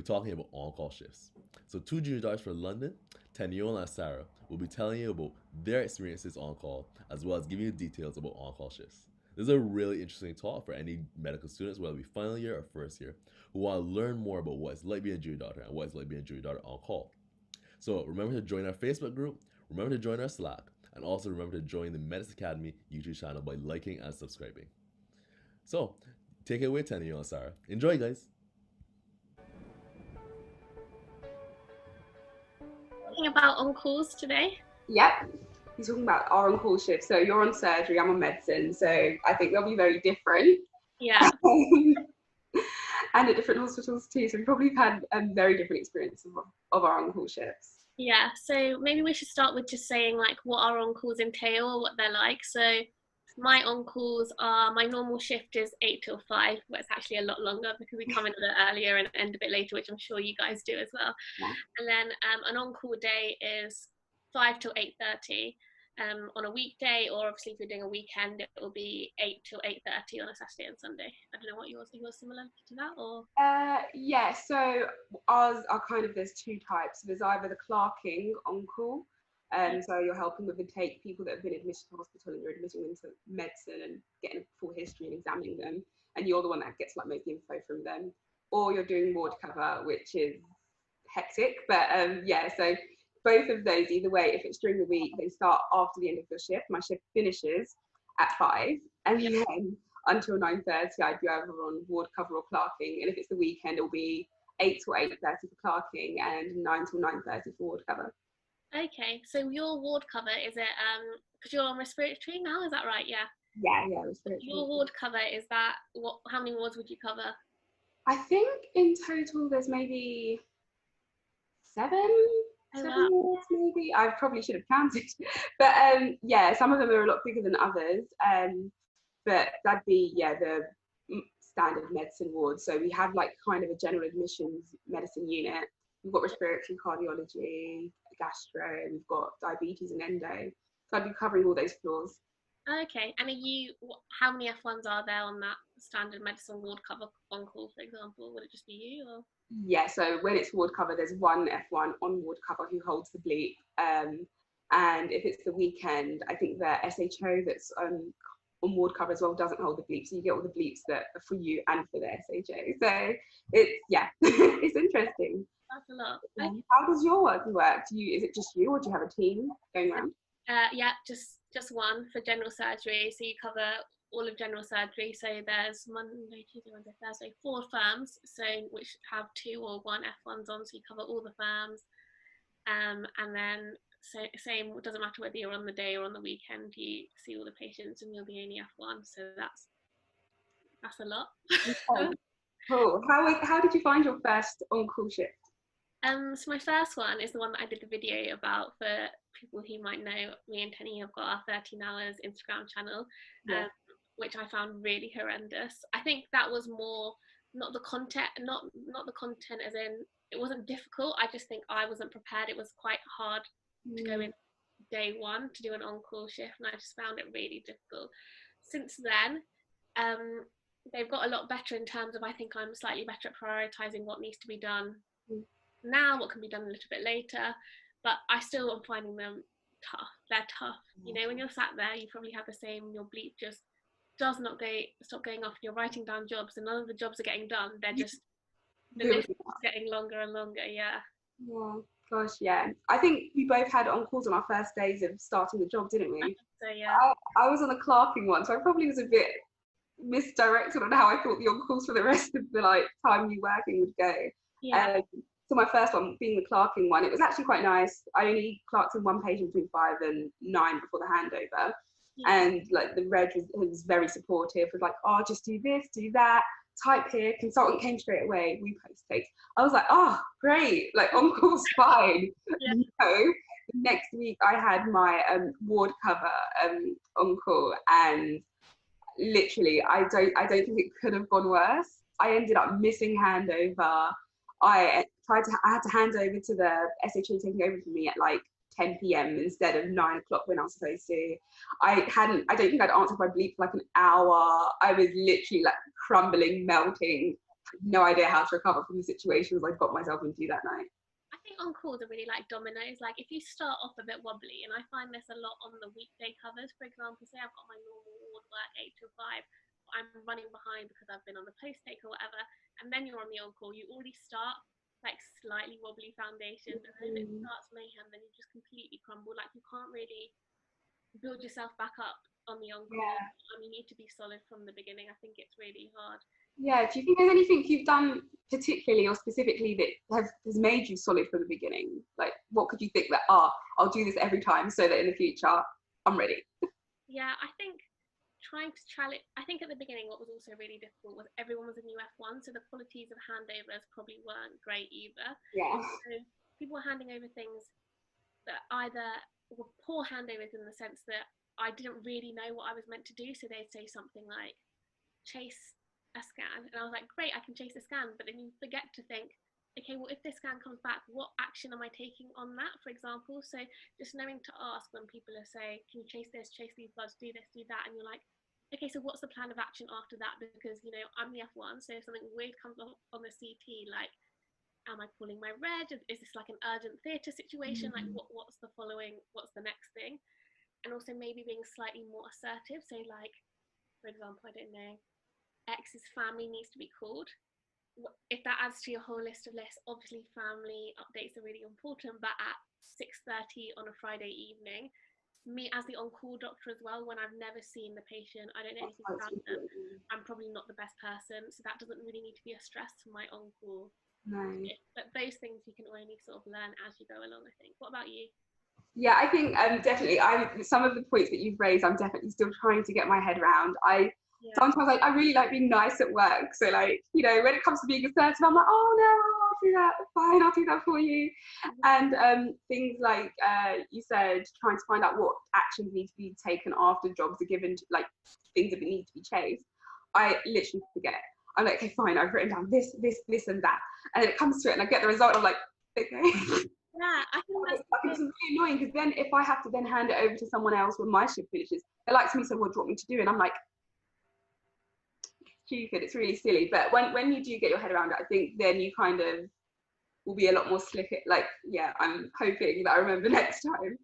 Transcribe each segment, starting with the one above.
talking about on-call shifts. So two junior doctors from London, Teniola and Sara, will be telling you about their experiences on call, as well as giving you details about on-call shifts. This is a really interesting talk for any medical students, whether it be final year or first year, who want to learn more about what it's like being a junior doctor and what it's like being a junior doctor on call. So remember to join our Facebook group, remember to join our Slack, and also remember to join the Medicine Academy YouTube channel by liking and subscribing. So, take it away, Teniola and Sara. Enjoy, guys. Talking about on-calls today. Yep. You're talking about our on-call shift. So you're on surgery, I'm on medicine. So I think they'll be very different. Yeah. And at different hospitals too. So we probably had very different experiences of our on-call shifts. Yeah, so maybe we should start with just saying like what our on-calls entail or what they're like. So my on-calls are, my normal shift is 8 till 5, but it's actually a lot longer because we come in a bit earlier and end a bit later, which I'm sure you guys do as well. Yeah. And then an on-call day is 5 till 8:30 on a weekday, or obviously if you're doing a weekend, it will be 8 till 8:30 on a Saturday and Sunday. I don't know what yours are similar to that, or? Yeah, so ours are kind of, there's two types. There's either the clerking on call, so you're helping with intake, people that have been admitted to hospital and you're admitting them to medicine and getting a full history and examining them, and you're the one that gets like most info from them. Or you're doing ward cover, which is hectic, but yeah, so both of those, either way, if it's during the week, they start after the end of your shift. My shift finishes at 5, and then until 9:30, I'd be either on ward cover or clerking. And if it's the weekend, it'll be 8 to 8:30 for clerking and 9 till 9:30 for ward cover. Okay, so your ward cover, is it, because you're on respiratory now, is that right? Yeah. Yeah, respiratory. Your ward cover, is that, how many wards would you cover? I think in total there's maybe 7 wards maybe. I probably should have counted. But yeah, some of them are a lot bigger than others. But that'd be, yeah, the standard medicine ward. So we have like kind of a general admissions medicine unit. We've got respiratory, cardiology, gastro, we've got diabetes and endo. So I'd be covering all those floors. Okay, and how many F1s are there on that standard medicine ward cover on call, for example? Would it just be you, or? Yeah, so when it's ward cover, there's one F1 on ward cover who holds the bleep. And if it's the weekend, I think the SHO that's on ward cover as well doesn't hold the bleep. So you get all the bleeps that are for you and for the SHO. So it's, yeah, it's interesting. That's a lot. How does your work work? Is it just you, or do you have a team going around? Yeah, just one for general surgery. So you cover all of general surgery. So there's Monday, Tuesday, Wednesday, Thursday, 4 firms, so which have 2 or 1 F1s on. So you cover all the firms, and then same. It doesn't matter whether you're on the day or on the weekend. You see all the patients, and you're the only F1. So that's a lot. Cool. How did you find your first on-call shift? So my first one is the one that I did the video about. For people who might know, me and Tenny have got our 13 hours Instagram channel, which I found really horrendous. I think that was more not the content, not the content as in it wasn't difficult. I just think I wasn't prepared. It was quite hard to go in day one to do an on-call shift, and I just found it really difficult. Since then, they've got a lot better in terms of, I think I'm slightly better at prioritising what needs to be done now, what can be done a little bit later, but I still am finding them tough. They're tough. You know, when you're sat there, you probably have the same, your bleep just does not stop going off, and you're writing down jobs and none of the jobs are getting done. They're just, the list is getting longer and longer. Yeah, gosh, yeah. I think we both had on-calls on our first days of starting the job, didn't we? So yeah, I was on the clerking one, so I probably was a bit misdirected on how I thought the on-calls for the rest of the like time you working would go. So my first one being the clerking one, it was actually quite nice. I only clerked in one patient between 5 and 9 before the handover. And like the reg was very supportive, was like, oh, just do this, do that, type here. Consultant came straight away, we post takes. I was like, oh, great, like on-call's fine. No, next week I had my ward cover on-call, and literally I don't think it could have gone worse. I ended up missing handover. I had to hand over to the SHO taking over for me at like 10 p.m. instead of 9 o'clock when I was supposed to. I don't think I'd answered my bleep for like an hour. I was literally like crumbling, melting, no idea how to recover from the situations I got myself into that night. I think on calls are really like dominoes. Like if you start off a bit wobbly, and I find this a lot on the weekday covers, for example, say I've got my normal ward work 8 till 5, I'm running behind because I've been on the post take or whatever, and then you're on the on call, you already start like slightly wobbly foundation, and then if it starts mayhem, then you just completely crumble. Like you can't really build yourself back up on the on call. You need to be solid from the beginning. I think it's really hard. Yeah, do you think there's anything you've done particularly or specifically that has made you solid from the beginning? Like, what could you think that, I'll do this every time so that in the future I'm ready? Yeah, I think trying to challenge, I think at the beginning what was also really difficult was everyone was a new F1, so the qualities of handovers probably weren't great either. Yeah. So people were handing over things that either were poor handovers in the sense that I didn't really know what I was meant to do, so they'd say something like, chase a scan, and I was like, great, I can chase a scan, but then you forget to think, okay, well, if this scan comes back, what action am I taking on that, for example? So just knowing to ask when people are saying, can you chase this, chase these bloods, do this, do that, and you're like, okay, so what's the plan of action after that? Because, you know, I'm the F1, so if something weird comes up on the CT, like, am I calling my reg? Is this like an urgent theatre situation? Like, what's the following, what's the next thing? And also maybe being slightly more assertive. So like, for example, I don't know, X's family needs to be called. If that adds to your whole list of lists, obviously family updates are really important, but at 6:30 on a Friday evening, me as the on-call doctor as well, when I've never seen the patient, I don't know anything about them, I'm probably not the best person, so that doesn't really need to be a stress for my on-call. No. But those things you can only sort of learn as you go along, I think. What about you? Yeah, I think definitely. Some of the points that you've raised, I'm definitely still trying to get my head around. Sometimes I really like being nice at work. So like, you know, when it comes to being assertive, I'm like, oh no, I'll do that. Fine, I'll do that for you. And things like you said, trying to find out what actions need to be taken after jobs are given, like things that need to be chased. I literally forget. I'm like, okay, fine, I've written down this, and that, and then it comes to it, and I get the result. I'm like, okay. Yeah, I think it's really annoying because then if I have to then hand it over to someone else when my shift finishes, they're like to me, so what do you want me to do? And I'm like, stupid, it's really silly. But when you do get your head around it, I think then you kind of will be a lot more slick. Like, yeah, I'm hoping that I remember next time.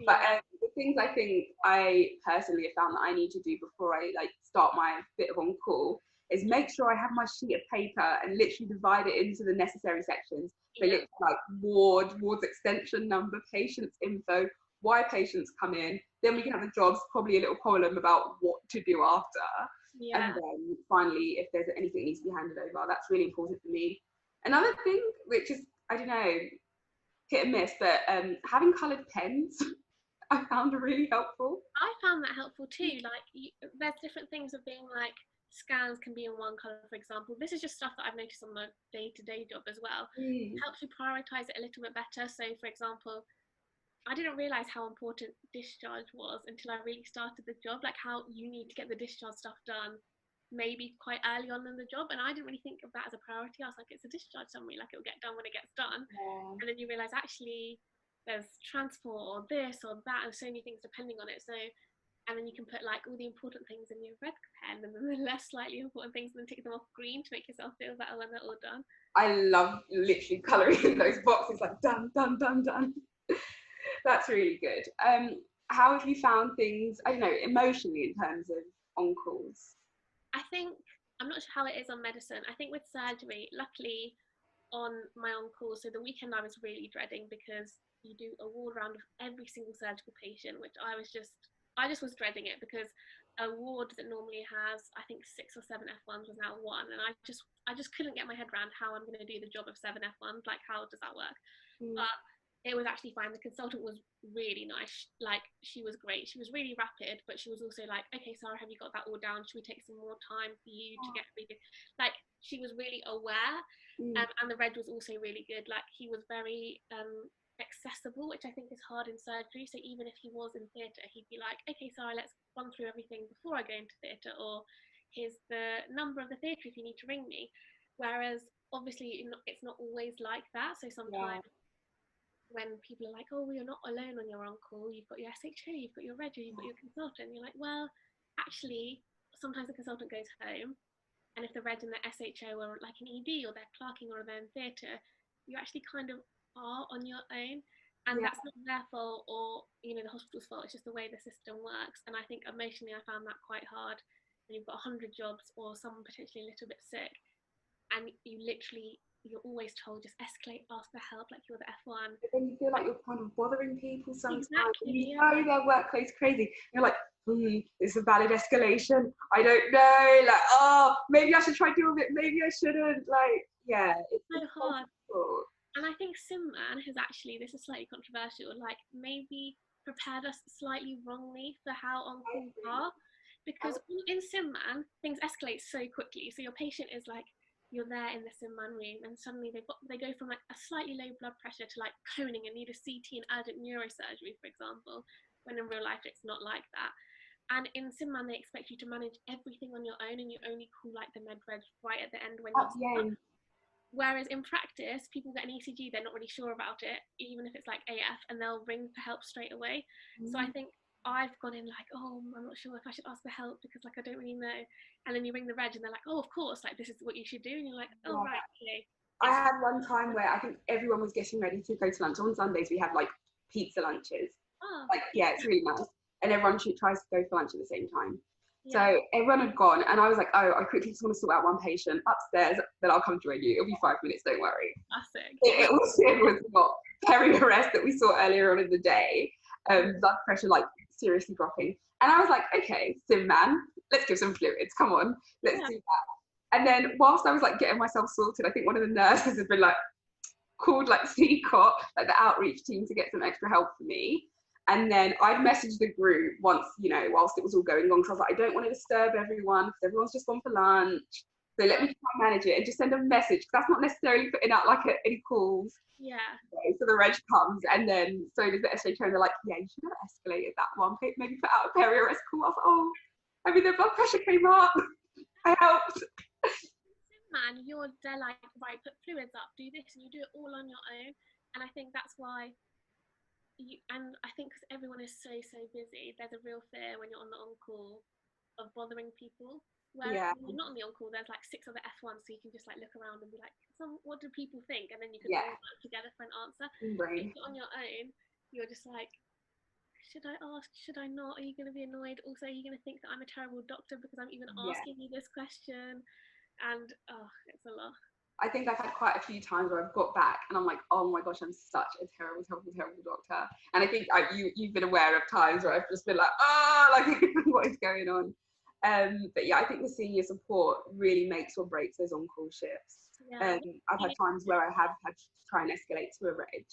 But the things I think I personally have found that I need to do before I like start my bit of on call is make sure I have my sheet of paper and literally divide it into the necessary sections. So literally like wards extension number, patient's info, why patients come in. Then we can have the jobs, probably a little column about what to do after. And then finally, if there's anything that needs to be handed over, that's really important for me. Another thing, which is, I don't know, hit and miss, but having coloured pens, I found really helpful. I found that helpful too. Like, there's different things of being like, scans can be in one colour, for example. This is just stuff that I've noticed on the day-to-day job as well. Helps you prioritise it a little bit better. So, for example, I didn't realise how important discharge was until I really started the job, like how you need to get the discharge stuff done maybe quite early on in the job, and I didn't really think of that as a priority. I was like, it's a discharge summary, like it'll get done when it gets done. And then you realise actually there's transport or this or that and so many things depending on it. So, and then you can put like all the important things in your red pen and then the less slightly important things and then tick them off green to make yourself feel better when they're all done. I love literally colouring in those boxes, like done, done, done, done. That's really good. How have you found things, I don't know, emotionally in terms of on-calls? I think, I'm not sure how it is on medicine. I think with surgery, luckily on my on-call, so the weekend I was really dreading because you do a ward round of every single surgical patient, which I just was dreading it because a ward that normally has, I think 6 or 7 F1s was now 1, and I just couldn't get my head around how I'm going to do the job of 7 F1s. Like, how does that work? But it was actually fine. The consultant was really nice. Like, she was great. She was really rapid, but she was also like, okay, Sara, have you got that all down? Should we take some more time for you to get everything? Like, she was really aware. And the reg was also really good. Like, he was very accessible, which I think is hard in surgery. So even if he was in theatre, he'd be like, okay, Sara, let's run through everything before I go into theatre, or here's the number of the theatre if you need to ring me. Whereas obviously it's not always like that. So sometimes when people are like, oh, well, you're not alone on your on-call, you've got your SHO, you've got your reg, you've got your consultant, you're like, well, actually sometimes the consultant goes home And if the reg and the SHO are like an ED or they're clerking or they're in theatre, you actually kind of are on your own. And that's not their fault or, you know, the hospital's fault. It's just the way the system works. And I think emotionally I found that quite hard when you've got 100 jobs or someone potentially a little bit sick, and you're always told just escalate, ask for help, like you're the F1. But then you feel like you're kind of bothering people sometimes. Exactly, You know their workload's crazy. You're like, it's a valid escalation. I don't know. Like, oh, maybe I should try to do it. Maybe I shouldn't. Like, yeah, it's so hard. difficult. And I think Simman has actually, this is slightly controversial, like maybe prepared us slightly wrongly for how on calls are, because in Simman things escalate so quickly. So your patient is like, you're there in the Simman room, and suddenly they go from like a slightly low blood pressure to like coning and need a CT and urgent neurosurgery, for example, when in real life it's not like that. And in Simman they expect you to manage everything on your own, and you only call like the med reg right at the end when you're Whereas in practice, people get an ECG, they're not really sure about it, even if it's like AF, and they'll ring for help straight away. So I think I've gone in like, oh, I'm not sure if I should ask for help because like I don't really know. And then you ring the reg and they're like, oh, of course, like this is what you should do. And you're like, oh, right, okay. I had one time where I think everyone was getting ready to go to lunch. On Sundays, we have like pizza lunches. Oh. Like, yeah, it's really nice. And everyone tries to go for lunch at the same time. So everyone had gone, and I was like, oh, I quickly just want to sort out one patient upstairs, then I'll come join you. It'll be 5 minutes, don't worry. Classic. It was not peri-arrest that we saw earlier on in the day. Blood pressure, like, seriously dropping. And I was like, okay, Simman, let's give some fluids. Come on, let's do that. And then whilst I was, like, getting myself sorted, I think one of the nurses had been, like, called, like, CCOT, like, the outreach team to get some extra help for me. And then I'd messaged the group once, you know, whilst it was all going on, because I was like, I don't want to disturb everyone, because everyone's just gone for lunch. So let me try and manage it and just send a message, because that's not necessarily putting out like any calls. Yeah. Okay, so the reg comes, and then so does the SHO, and they're like, yeah, you should have escalated that one, maybe put out a peri-arrest call. I was like, oh, I mean, their blood pressure came up. I helped. Man, they're like, right, put fluids up, do this, and you do it all on your own. And I think that's why. And I think because everyone is so busy, there's a real fear when you're on the on-call of bothering people. Whereas when you're not on the on-call, there's like 6 other F1s, so you can just like look around and be like, so what do people think? And then you can all work together for an answer. If you're on your own, you're just like, should I ask? Should I not? Are you going to be annoyed? Also, are you going to think that I'm a terrible doctor because I'm even asking you this question? And it's a lot. I think I've had quite a few times where I've got back and I'm like, oh my gosh, I'm such a terrible doctor. And I think you've been aware of times where I've just been like, like what is going on? But yeah, I think the senior support really makes or breaks those on-call shifts. I've had times where I have had to try and escalate to a reg,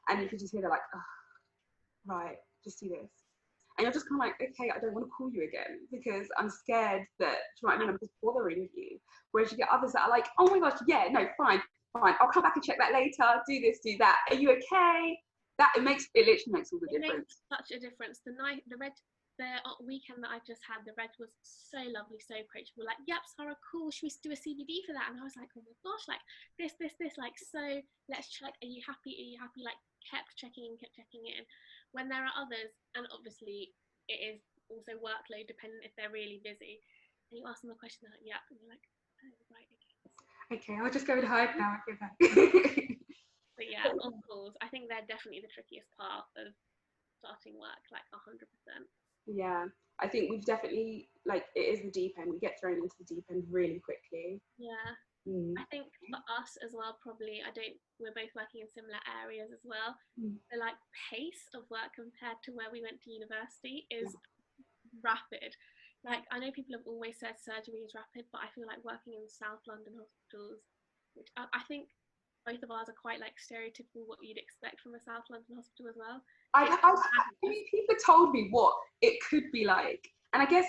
and you can just hear they're like, oh, right, just do this. And you're just kind of like, okay, I don't want to call you again because I'm scared that, do you know what I mean, I'm just bothering you. Whereas you get others that are like, oh my gosh, yeah, no, fine, I'll come back and check that later, do this, do that. Are you okay? It literally makes all the difference. It makes such a difference. The weekend that I just had, the reg was so lovely, so approachable. Like, yep, Sara, cool, should we do a CBD for that? And I was like, oh my gosh, like this, like, so let's check, are you happy? Like, kept checking in. When there are others, and obviously it is also workload dependent if they're really busy, and you ask them a question, they're like, yep, and you're like, oh, right, okay, I'll just go to hide now. But yeah, on calls, I think they're definitely the trickiest part of starting work, like 100%. Yeah, I think we've definitely, like, it is the deep end. We get thrown into the deep end really quickly. Yeah. I think for us as well, probably, we're both working in similar areas as well. The like pace of work compared to where we went to university is rapid. Like, I know people have always said surgery is rapid, but I feel like working in South London hospitals, which I think both of ours are quite like stereotypical what you'd expect from a South London hospital as well. People told me what it could be like, and I guess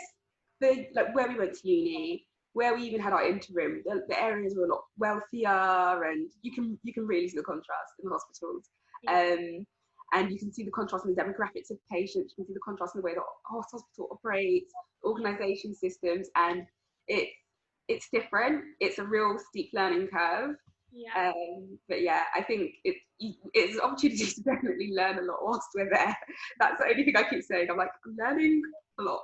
like where we went to uni, where we even had our interim, the areas were a lot wealthier, and you can really see the contrast in the hospitals. And you can see the contrast in the demographics of patients, you can see the contrast in the way that hospital operates, organisation systems, and it's different. It's a real steep learning curve. But yeah, I think it's an opportunity to definitely learn a lot whilst we're there. That's the only thing I keep saying. I'm like, I'm learning a lot.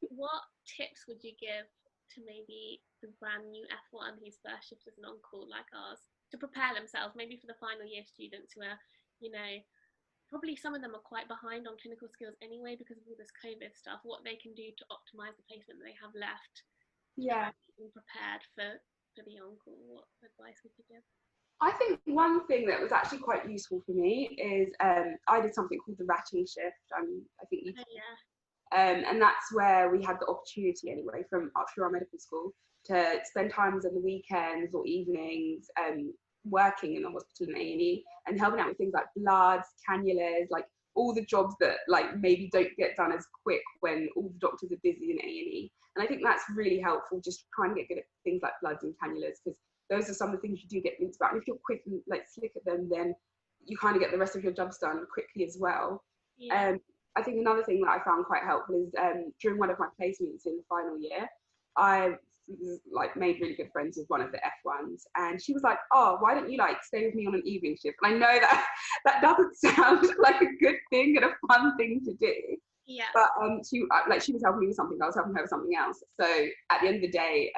What tips would you give to maybe the brand new F1 whose first shift is an on-call like ours, to prepare themselves, maybe for the final year students who are, you know, probably some of them are quite behind on clinical skills anyway because of all this COVID stuff, what they can do to optimize the placement that they have left. Yeah. Being prepared for the on-call, what advice would you give? I think one thing that was actually quite useful for me is I did something called the ratting shift. I think you and that's where we had the opportunity anyway from up through our medical school to spend times on the weekends or evenings working in the hospital in A&E and helping out with things like bloods, cannulas, like all the jobs that like maybe don't get done as quick when all the doctors are busy in A&E. And I think that's really helpful, just trying to get good at things like bloods and cannulas, because those are some of the things you do get into about. And if you're quick and like slick at them, then you kind of get the rest of your jobs done quickly as well. Yeah. I think another thing that I found quite helpful is during one of my placements in the final year, I like made really good friends with one of the F1s, and she was like, "Oh, why don't you like stay with me on an evening shift?" And I know that that doesn't sound like a good thing and a fun thing to do. Yeah. But she was helping me with something, I was helping her with something else. So at the end of the day,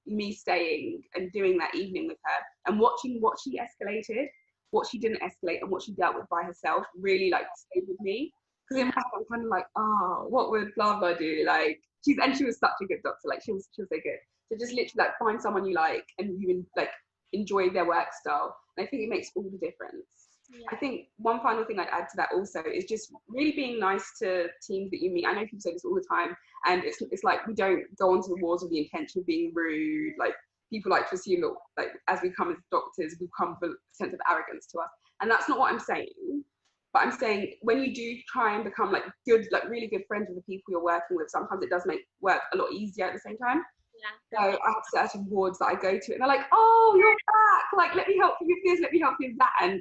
me staying and doing that evening with her and watching what she escalated, what she didn't escalate, and what she dealt with by herself really like stayed with me. Because in my head I'm kind of like, oh, what would blah blah do? Like she was such a good doctor, like she was so good. So just literally like find someone you like and you like enjoy their work style. And I think it makes all the difference. Yeah. I think one final thing I'd add to that also is just really being nice to teams that you meet. I know people say this all the time, and it's like we don't go onto the walls with the intention of being rude. Like people like to assume that like as we come as doctors, we come with a sense of arrogance to us, and that's not what I'm saying. But I'm saying when you do try and become like good, like really good friends with the people you're working with, sometimes it does make work a lot easier at the same time. Yeah. So I have certain wards that I go to, and they're like, "Oh, you're back! Like, let me help you with this. Let me help you with that." And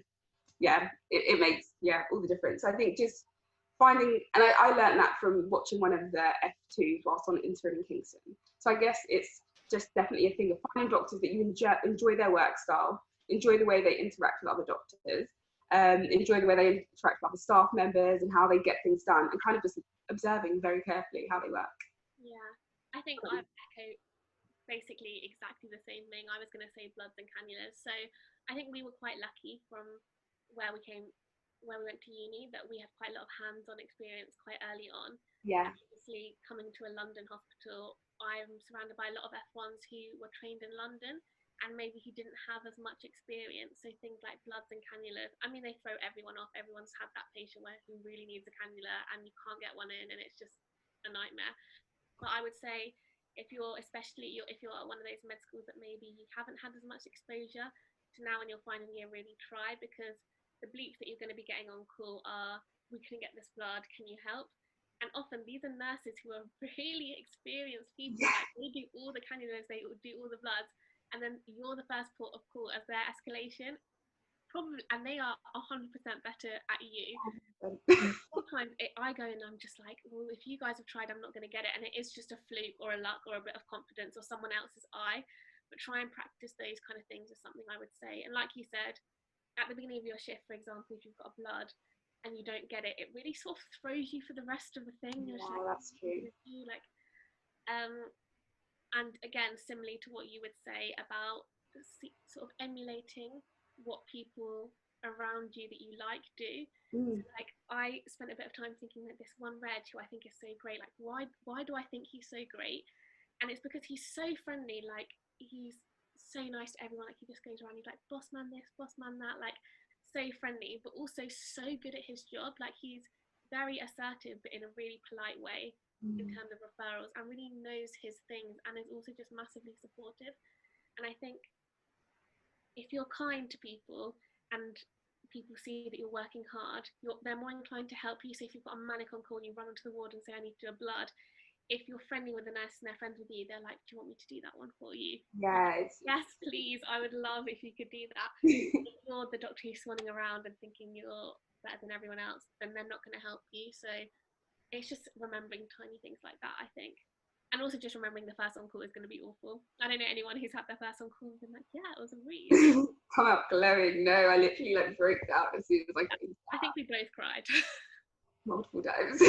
yeah, it makes all the difference. I think just finding, and I learned that from watching one of the F2s whilst on interim in Kingston. So I guess it's just definitely a thing of finding doctors that you enjoy their work style, enjoy the way they interact with other doctors. Enjoy the way they interact with other staff members and how they get things done, and kind of just observing very carefully how they work. Yeah, I think I echo basically exactly the same thing. I was going to say bloods and cannulas. So I think we were quite lucky from where we went to uni, that we had quite a lot of hands-on experience quite early on. Yeah. And obviously, coming to a London hospital, I'm surrounded by a lot of F1s who were trained in London, and maybe he didn't have as much experience. So things like bloods and cannulas, I mean, they throw everyone off. Everyone's had that patient who really needs a cannula and you can't get one in, and it's just a nightmare. But I would say if you're at one of those med schools that maybe you haven't had as much exposure to now in your final year, really try, because the bleeps that you're going to be getting on call are, "We couldn't get this blood, can you help?" And often these are nurses who are really experienced people. Like, they do all the cannulas, they do all the bloods, and then you're the first port of call as their escalation, probably, and they are 100% better at you. Sometimes I go and I'm just like, well, if you guys have tried, I'm not going to get it, and it is just a fluke or a luck or a bit of confidence or someone else's eye. But try and practice those kind of things is something I would say. And like you said, at the beginning of your shift, for example, if you've got a blood and you don't get it, it really sort of throws you for the rest of the thing. Yeah, like, that's true. And again, similarly to what you would say about sort of emulating what people around you that you like do. So, like, I spent a bit of time thinking that this one reg who I think is so great, like, why do I think he's so great? And it's because he's so friendly. Like, he's so nice to everyone. Like, he just goes around, he's like, "Boss man this, boss man that," like, so friendly, but also so good at his job. Like, he's very assertive, but in a really polite way in terms of referrals, and really knows his things, and is also just massively supportive. And I think if you're kind to people and people see that you're working hard, they're more inclined to help you. So if you've got a manic on call and you run onto the ward and say, "I need to do a blood," if you're friendly with the nurse and they're friends with you, they're like, "Do you want me to do that one for you?" Yes. Yes, please. I would love if you could do that. If you're the doctor who's swanning around and thinking you're better than everyone else, then they're not going to help you. So it's just remembering tiny things like that, I think. And also just remembering the first on call is going to be awful. I don't know anyone who's had their first on call and been like, "Yeah, it was a read." Come out glowing. No, I literally like broke out as soon as I came. I think we both cried. Multiple times.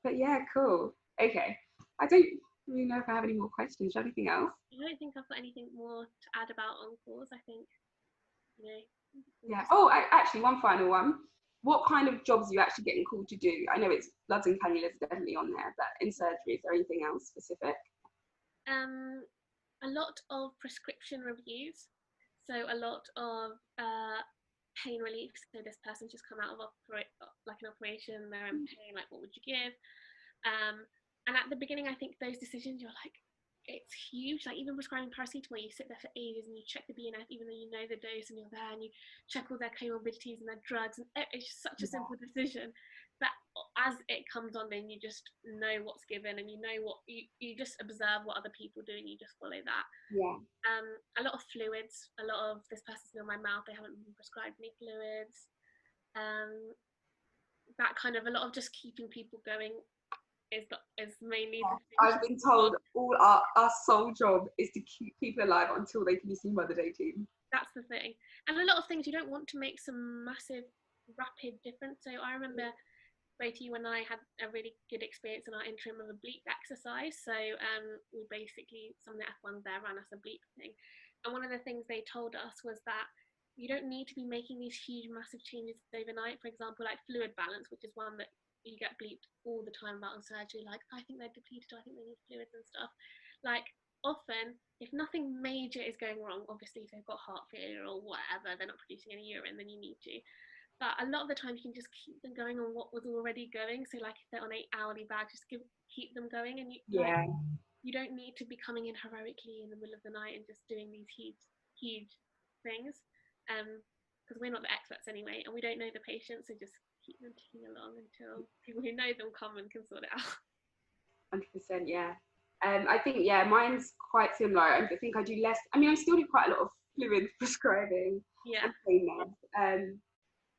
But yeah, cool. Okay. I don't Let me know if I have any more questions. Do you have anything else? I don't think I've got anything more to add about on-calls. I think, you know. Yeah. Oh, actually, one final one. What kind of jobs are you actually getting called to do? I know it's bloods and cannulas definitely on there, but in surgery, is there anything else specific? A lot of prescription reviews. So a lot of pain relief. So this person's just come out of like an operation, they're in pain, like what would you give? And at the beginning, I think those decisions, you're like, it's huge. Like even prescribing paracetamol, you sit there for ages and you check the BNF, even though you know the dose, and you're there and you check all their comorbidities and their drugs, and it's just such a simple decision. But as it comes on, then you just know what's given, and you know what you just observe what other people do, and you just follow that. Yeah. A lot of fluids. A lot of this person's in my mouth. They haven't been prescribed any fluids. That kind of a lot of just keeping people going is mainly the thing. I've been told all our sole job is to keep people alive until they can be seen by the day team. That's the thing. And a lot of things you don't want to make some massive rapid difference. So I remember Rati when I had a really good experience in our interim of a bleep exercise. So we basically, some of the F1s there ran us a bleep thing. And one of the things they told us was that you don't need to be making these huge massive changes overnight. For example, like fluid balance, which is one that you get bleeped all the time about in surgery, like I think they're depleted, I think they need fluids and stuff. Like often, if nothing major is going wrong, obviously if they've got heart failure or whatever, they're not producing any urine, then you need to. But a lot of the time you can just keep them going on what was already going. So like if they're on 8 hourly bag, just keep them going, and you don't need to be coming in heroically in the middle of the night and just doing these huge things. Because we're not the experts anyway, and we don't know the patient, so just keep them ticking along until people who know them come and can sort it out. 100%, yeah. I think, yeah, mine's quite similar. I think I do less. I mean, I still do quite a lot of fluid prescribing and pain meds.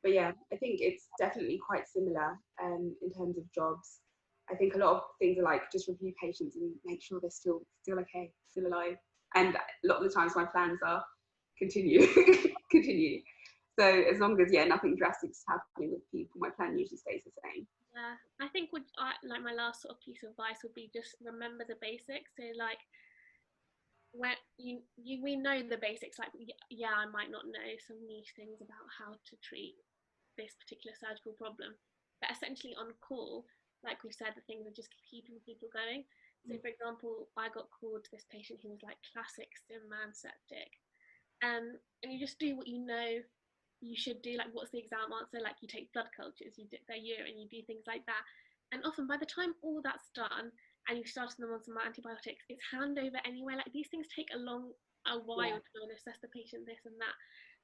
But yeah, I think it's definitely quite similar in terms of jobs. I think a lot of things are like just review patients and make sure they're still okay, still alive. And a lot of the times my plans are continue. So as long as nothing drastic is happening with people, my plan usually stays the same. Yeah, I think like my last sort of piece of advice would be just remember the basics. So like when we know the basics, like I might not know some niche things about how to treat this particular surgical problem, but essentially on call, like we said, the things are just keeping people going. So for example, I got called to this patient who was like classic sim man septic, and you just do what you know you should do. Like what's the exam answer? Like you take blood cultures, you dip their urine, you do things like that. And often by the time all that's done and you've started them on some antibiotics, it's handover anyway. Like these things take a while to go and assess the patient, this and that.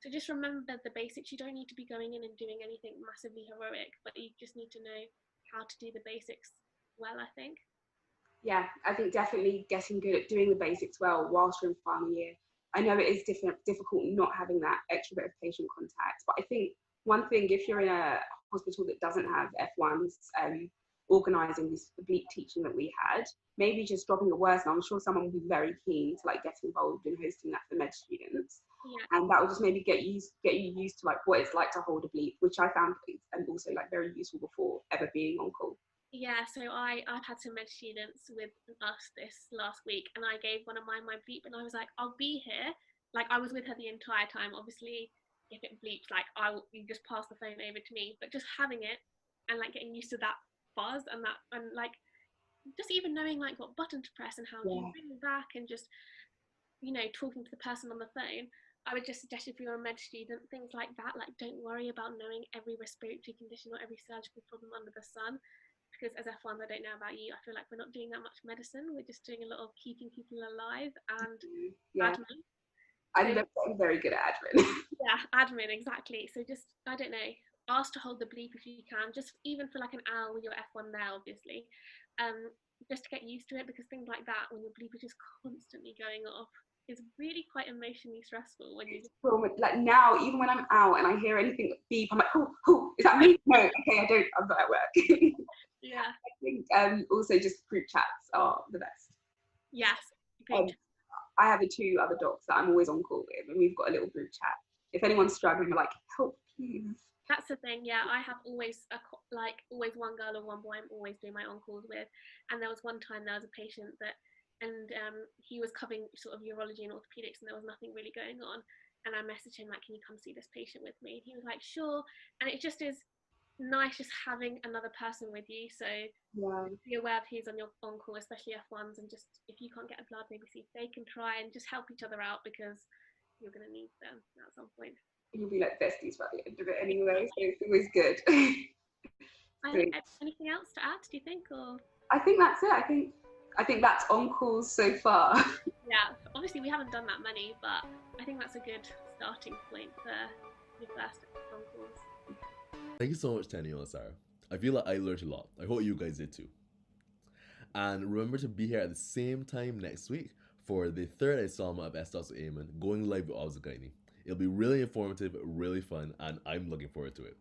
So just remember the basics. You don't need to be going in and doing anything massively heroic, but you just need to know how to do the basics well, I think. Yeah, I think definitely getting good at doing the basics well whilst you're in final year. I know it is difficult not having that extra bit of patient contact, but I think one thing, if you're in a hospital that doesn't have F1s organising this bleep teaching that we had, maybe just dropping a word. I'm sure someone will be very keen to like get involved in hosting that for med students. Yeah. And that will just maybe get you used to like what it's like to hold a bleep, which I found and also like very useful before ever being on call. Yeah, so I've had some med students with us this last week, and I gave one of mine my bleep, and I was like, I'll be here. Like I was with her the entire time. Obviously, if it bleeps, like you just pass the phone over to me. But just having it and like getting used to that buzz and like just even knowing like what button to press and how do you ring back, and just talking to the person on the phone. I would just suggest if you're a med student, things like that. Like don't worry about knowing every respiratory condition or every surgical problem under the sun. Because as F1s, I don't know about you, I feel like we're not doing that much medicine. We're just doing a lot of keeping people alive and admin. I'm very good at admin. Yeah, admin, exactly. So just, I don't know, ask to hold the bleep if you can, just even for like an hour with your F1 there, obviously, just to get used to it, because things like that, when your bleep is just constantly going off, is really quite emotionally stressful when you just... Like now, even when I'm out and I hear anything beep, I'm like, who, is that me? No, okay, I'm not at work. Yeah. I think also just group chats are the best. Yes. I have 2 other docs that I'm always on call with, and we've got a little group chat. If anyone's struggling, we're like, help, please. That's the thing, yeah. I have always always one girl or one boy I'm always doing my on-calls with. And there was one time there was a patient that and he was covering sort of urology and orthopedics, and there was nothing really going on. And I messaged him like, "Can you come see this patient with me?" And he was like, "Sure." And it just is nice just having another person with you. So be aware of who's on your on call, especially F1s, and just if you can't get a blood, maybe see if they can try and just help each other out, because you're going to need them at some point. You'll be like besties by the end of it anyway, so it's always good. Anything else to add, do you think? Or I think that's it. I think that's on calls so far. Yeah, obviously we haven't done that many, but I think that's a good starting point for your first on calls. Thank you so much, Teniola and Sara. I feel like I learned a lot. I hope you guys did too. And remember to be here at the same time next week for the third installment of S-Dots with Eamon, going live with Obstetrician. It'll be really informative, really fun, and I'm looking forward to it.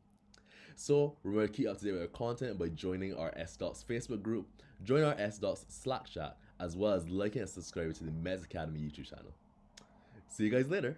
So remember to keep up to date with our content by joining our S-Dots Facebook group, join our S-Dots Slack chat, as well as liking and subscribing to the Meds Academy YouTube channel. See you guys later.